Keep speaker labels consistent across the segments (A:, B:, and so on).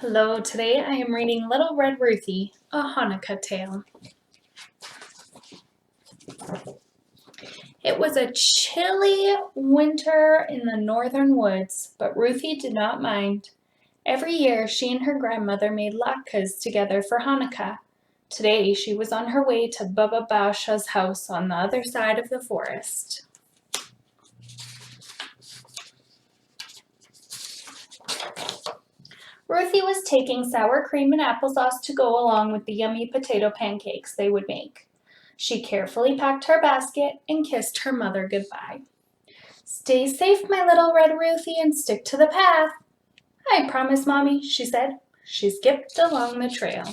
A: Hello, today I am reading Little Red Ruthie, a Hanukkah tale. It was a chilly winter in the northern woods, but Ruthie did not mind. Every year she and her grandmother made latkes together for Hanukkah. Today she was on her way to Baba Basha's house on the other side of the forest. Ruthie was taking sour cream and applesauce to go along with the yummy potato pancakes they would make. She carefully packed her basket and kissed her mother goodbye. "Stay safe, my little red Ruthie, and stick to the path." "I promise, Mommy," she said. She skipped along the trail.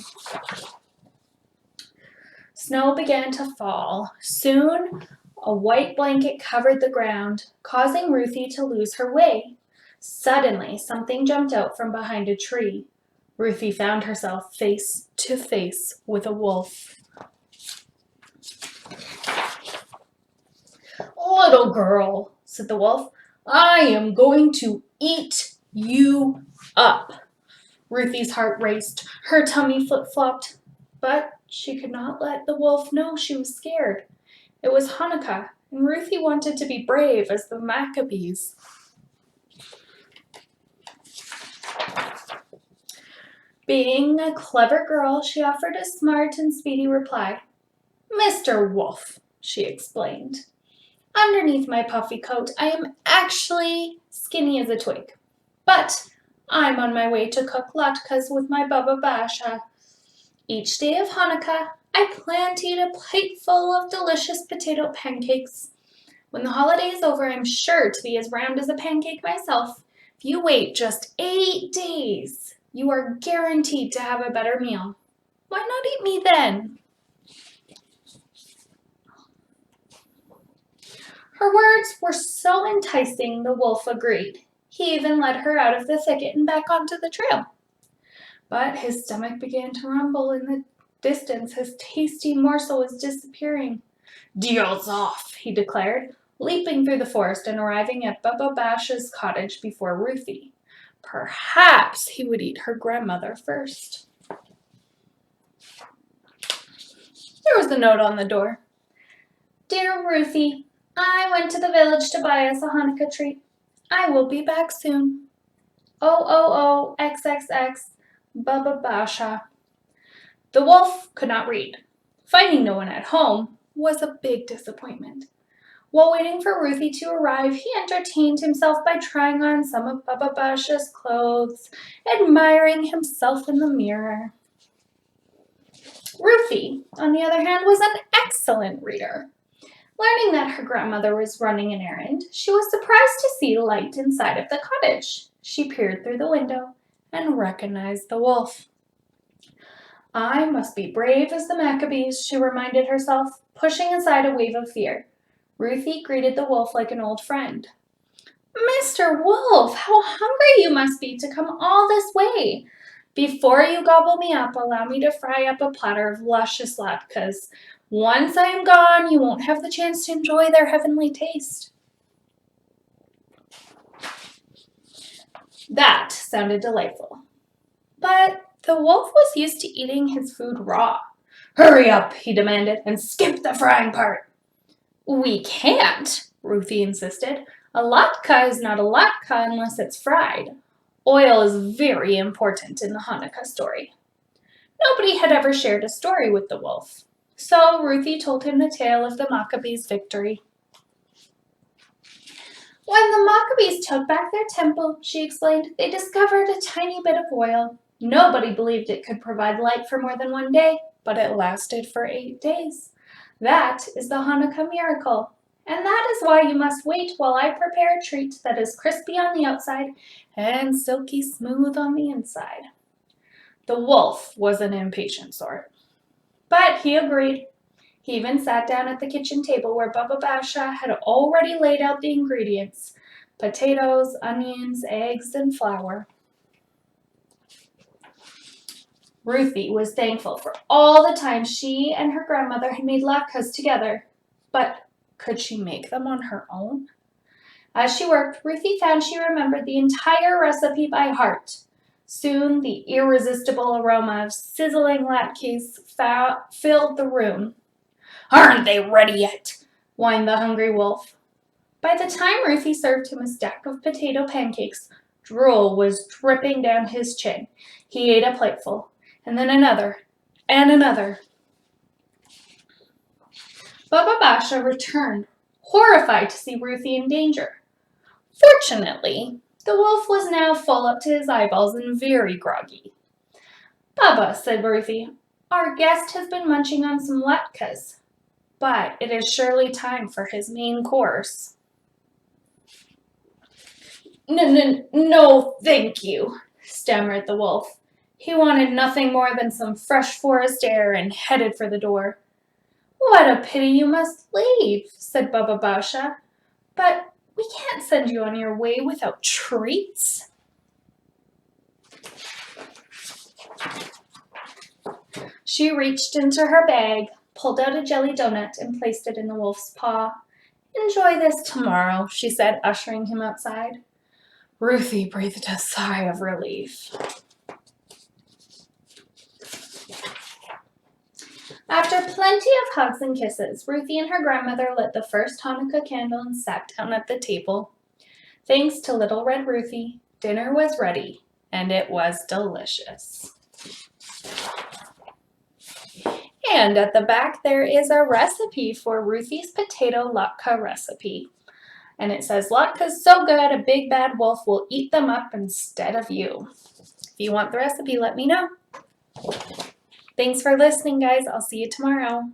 A: Snow began to fall. Soon, a white blanket covered the ground, causing Ruthie to lose her way. Suddenly, something jumped out from behind a tree. Ruthie found herself face to face with a wolf. "Little girl," said the wolf, "I am going to eat you up." Ruthie's heart raced. Her tummy flip-flopped. But she could not let the wolf know she was scared. It was Hanukkah, and Ruthie wanted to be brave as the Maccabees. Being a clever girl, she offered a smart and speedy reply. "Mr. Wolf," she explained, "underneath my puffy coat I am actually skinny as a twig. But I'm on my way to cook latkes with my Baba Basha. Each day of Hanukkah, I plan to eat a plateful of delicious potato pancakes. When the holiday is over, I'm sure to be as round as a pancake myself. If you wait just 8 days, you are guaranteed to have a better meal. Why not eat me then?" Her words were so enticing, the wolf agreed. He even led her out of the thicket and back onto the trail. But his stomach began to rumble in the distance. His tasty morsel was disappearing. "Deal's off," he declared, leaping through the forest and arriving at Baba Basha's cottage before Ruthie. Perhaps he would eat her grandmother first. There was a note on the door. "Dear Ruthie, I went to the village to buy us a Hanukkah treat. I will be back soon. XXX, Baba Basha." The wolf could not read. Finding no one at home was a big disappointment. While waiting for Ruthie to arrive, he entertained himself by trying on some of Baba Basha's clothes, admiring himself in the mirror. Ruthie, on the other hand, was an excellent reader. Learning that her grandmother was running an errand, she was surprised to see light inside of the cottage. She peered through the window and recognized the wolf. "I must be brave as the Maccabees," she reminded herself, pushing aside a wave of fear. Ruthie greeted the wolf like an old friend. "Mr. Wolf, how hungry you must be to come all this way. Before you gobble me up, allow me to fry up a platter of luscious latkes. Once I am gone, you won't have the chance to enjoy their heavenly taste." That sounded delightful. But the wolf was used to eating his food raw. "Hurry up," he demanded, "and skip the frying part." "We can't," Ruthie insisted. "A latke is not a latke unless it's fried. Oil is very important in the Hanukkah story." Nobody had ever shared a story with the wolf, so Ruthie told him the tale of the Maccabees' victory. "When the Maccabees took back their temple," she explained, "they discovered a tiny bit of oil. Nobody believed it could provide light for more than one day, but it lasted for 8 days. That is the Hanukkah miracle. And that is why you must wait while I prepare a treat that is crispy on the outside and silky smooth on the inside." The wolf was an impatient sort, but he agreed. He even sat down at the kitchen table where Baba Basha had already laid out the ingredients: potatoes, onions, eggs, and flour. Ruthie was thankful for all the time she and her grandmother had made latkes together, but could she make them on her own? As she worked, Ruthie found she remembered the entire recipe by heart. Soon the irresistible aroma of sizzling latkes filled the room. "Aren't they ready yet?" whined the hungry wolf. By the time Ruthie served him a stack of potato pancakes, drool was dripping down his chin. He ate a plateful, and then another, and another. Baba Basha returned, horrified to see Ruthie in danger. Fortunately, the wolf was now full up to his eyeballs and very groggy. "Baba," said Ruthie, "our guest has been munching on some latkes, but it is surely time for his main course." No, thank you," stammered the wolf. He wanted nothing more than some fresh forest air and headed for the door. "What a pity you must leave," said Baba Basha, "but we can't send you on your way without treats." She reached into her bag, pulled out a jelly donut, and placed it in the wolf's paw. "Enjoy this tomorrow," she said, ushering him outside. Ruthie breathed a sigh of relief. After plenty of hugs and kisses, Ruthie and her grandmother lit the first Hanukkah candle and sat down at the table. Thanks to little Red Ruthie, dinner was ready, and it was delicious. And at the back there is a recipe for Ruthie's potato latke recipe. And it says, "Latke's so good, a big bad wolf will eat them up instead of you." If you want the recipe, let me know. Thanks for listening, guys. I'll see you tomorrow.